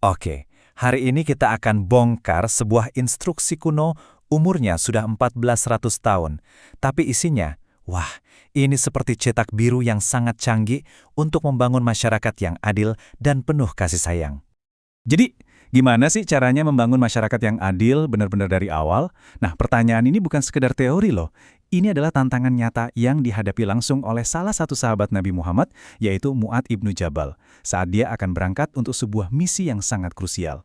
Oke, hari ini kita akan bongkar sebuah instruksi kuno umurnya sudah 1400 tahun. Tapi isinya, wah, ini seperti cetak biru yang sangat canggih untuk membangun masyarakat yang adil dan penuh kasih sayang. Jadi, gimana sih caranya membangun masyarakat yang adil benar-benar dari awal? Nah, pertanyaan ini bukan sekedar teori loh. Ini adalah tantangan nyata yang dihadapi langsung oleh salah satu sahabat Nabi Muhammad, yaitu Mu'adz ibnu Jabal, saat dia akan berangkat untuk sebuah misi yang sangat krusial.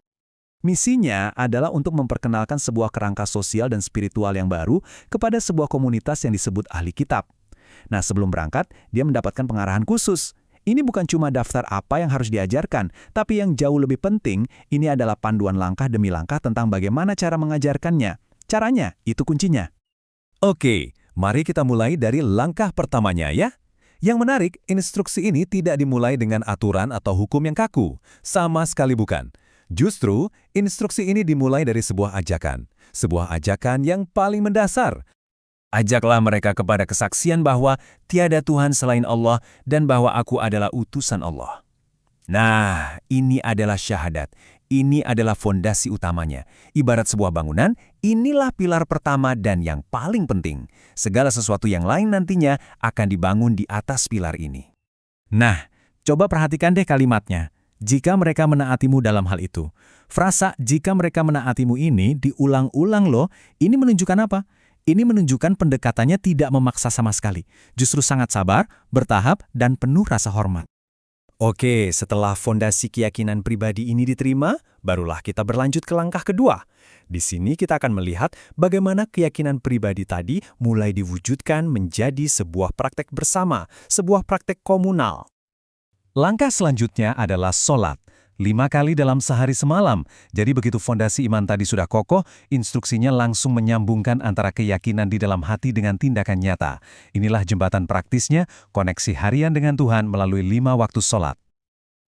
Misinya adalah untuk memperkenalkan sebuah kerangka sosial dan spiritual yang baru kepada sebuah komunitas yang disebut ahli kitab. Nah, sebelum berangkat, dia mendapatkan pengarahan khusus. Ini bukan cuma daftar apa yang harus diajarkan, tapi yang jauh lebih penting, ini adalah panduan langkah demi langkah tentang bagaimana cara mengajarkannya. Caranya, itu kuncinya. Oke, mari kita mulai dari langkah pertamanya ya. Yang menarik, instruksi ini tidak dimulai dengan aturan atau hukum yang kaku. Sama sekali bukan. Justru, instruksi ini dimulai dari sebuah ajakan. Sebuah ajakan yang paling mendasar. Ajaklah mereka kepada kesaksian bahwa tiada Tuhan selain Allah dan bahwa aku adalah utusan Allah. Nah, ini adalah syahadat. Ini adalah fondasi utamanya. Ibarat sebuah bangunan, inilah pilar pertama dan yang paling penting. Segala sesuatu yang lain nantinya akan dibangun di atas pilar ini. Nah, coba perhatikan deh kalimatnya. Jika mereka menaatimu dalam hal itu. Frasa jika mereka menaatimu ini diulang-ulang loh. Ini menunjukkan apa? Ini menunjukkan pendekatannya tidak memaksa sama sekali. Justru sangat sabar, bertahap, dan penuh rasa hormat. Oke, setelah fondasi keyakinan pribadi ini diterima, barulah kita berlanjut ke langkah kedua. Di sini kita akan melihat bagaimana keyakinan pribadi tadi mulai diwujudkan menjadi sebuah praktek bersama, sebuah praktek komunal. Langkah selanjutnya adalah sholat. 5 kali dalam sehari semalam. Jadi begitu fondasi iman tadi sudah kokoh, instruksinya langsung menyambungkan antara keyakinan di dalam hati dengan tindakan nyata. Inilah jembatan praktisnya, koneksi harian dengan Tuhan melalui 5 waktu sholat.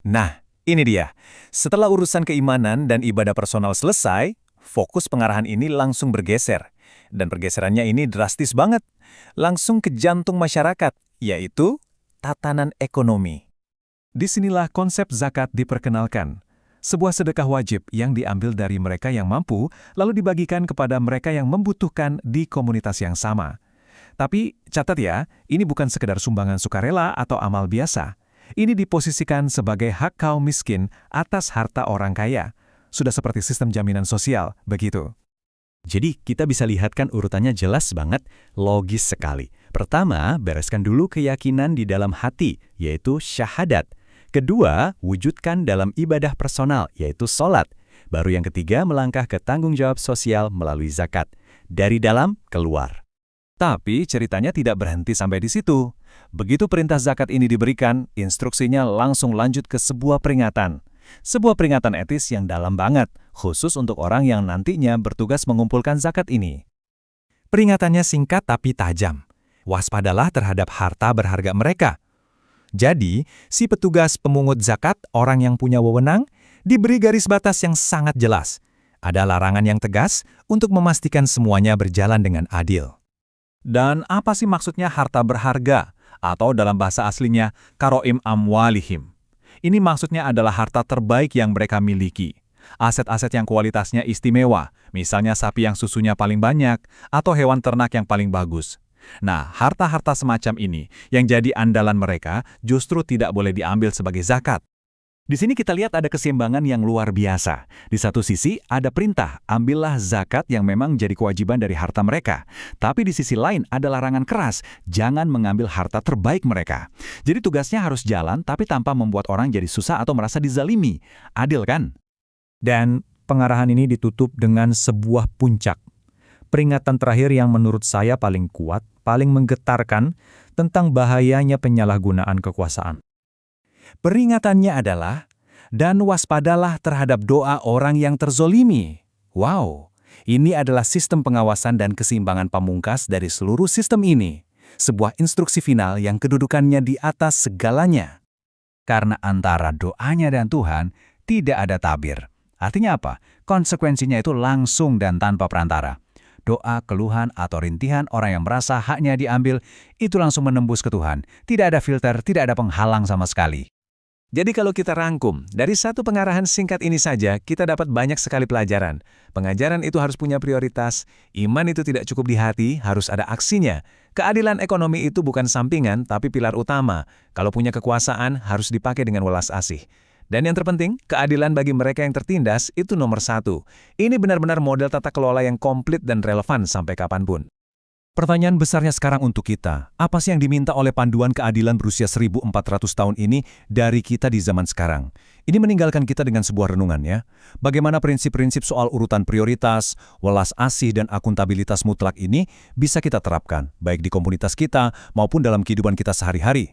Nah, ini dia. Setelah urusan keimanan dan ibadah personal selesai, fokus pengarahan ini langsung bergeser. Dan pergeserannya ini drastis banget. Langsung ke jantung masyarakat, yaitu tatanan ekonomi. Disinilah konsep zakat diperkenalkan. Sebuah sedekah wajib yang diambil dari mereka yang mampu, lalu dibagikan kepada mereka yang membutuhkan di komunitas yang sama. Tapi, catat ya, ini bukan sekedar sumbangan sukarela atau amal biasa. Ini diposisikan sebagai hak kaum miskin atas harta orang kaya. Sudah seperti sistem jaminan sosial, begitu. Jadi, kita bisa lihatkan urutannya jelas banget, logis sekali. Pertama, bereskan dulu keyakinan di dalam hati, yaitu syahadat. Kedua, wujudkan dalam ibadah personal, yaitu sholat. Baru yang ketiga, melangkah ke tanggung jawab sosial melalui zakat. Dari dalam, keluar. Tapi ceritanya tidak berhenti sampai di situ. Begitu perintah zakat ini diberikan, instruksinya langsung lanjut ke sebuah peringatan. Sebuah peringatan etis yang dalam banget, khusus untuk orang yang nantinya bertugas mengumpulkan zakat ini. Peringatannya singkat tapi tajam. Waspadalah terhadap harta berharga mereka. Jadi, si petugas pemungut zakat, orang yang punya wewenang, diberi garis batas yang sangat jelas. Ada larangan yang tegas untuk memastikan semuanya berjalan dengan adil. Dan apa sih maksudnya harta berharga? Atau dalam bahasa aslinya, karoim amwalihim. Ini maksudnya adalah harta terbaik yang mereka miliki. Aset-aset yang kualitasnya istimewa, misalnya sapi yang susunya paling banyak, atau hewan ternak yang paling bagus. Nah, harta-harta semacam ini yang jadi andalan mereka justru tidak boleh diambil sebagai zakat. Di sini kita lihat ada keseimbangan yang luar biasa. Di satu sisi ada perintah, ambillah zakat yang memang jadi kewajiban dari harta mereka. Tapi di sisi lain ada larangan keras, jangan mengambil harta terbaik mereka. Jadi tugasnya harus jalan tapi tanpa membuat orang jadi susah atau merasa dizalimi. Adil kan? Dan pengarahan ini ditutup dengan sebuah puncak. Peringatan terakhir yang menurut saya paling kuat, paling menggetarkan tentang bahayanya penyalahgunaan kekuasaan. Peringatannya adalah, dan waspadalah terhadap doa orang yang terzolimi. Wow, ini adalah sistem pengawasan dan keseimbangan pamungkas dari seluruh sistem ini. Sebuah instruksi final yang kedudukannya di atas segalanya. Karena antara doanya dan Tuhan tidak ada tabir. Artinya apa? Konsekuensinya itu langsung dan tanpa perantara. Doa, keluhan, atau rintihan orang yang merasa haknya diambil, itu langsung menembus ke Tuhan. Tidak ada filter, tidak ada penghalang sama sekali. Jadi kalau kita rangkum, dari satu pengarahan singkat ini saja, kita dapat banyak sekali pelajaran. Pengajaran itu harus punya prioritas, iman itu tidak cukup di hati, harus ada aksinya. Keadilan ekonomi itu bukan sampingan, tapi pilar utama. Kalau punya kekuasaan, harus dipakai dengan welas asih. Dan yang terpenting, keadilan bagi mereka yang tertindas itu nomor satu. Ini benar-benar model tata kelola yang komplit dan relevan sampai kapanpun. Pertanyaan besarnya sekarang untuk kita, apa sih yang diminta oleh panduan keadilan berusia 1400 tahun ini dari kita di zaman sekarang? Ini meninggalkan kita dengan sebuah renungan ya. Bagaimana prinsip-prinsip soal urutan prioritas, welas asih dan akuntabilitas mutlak ini bisa kita terapkan, baik di komunitas kita maupun dalam kehidupan kita sehari-hari.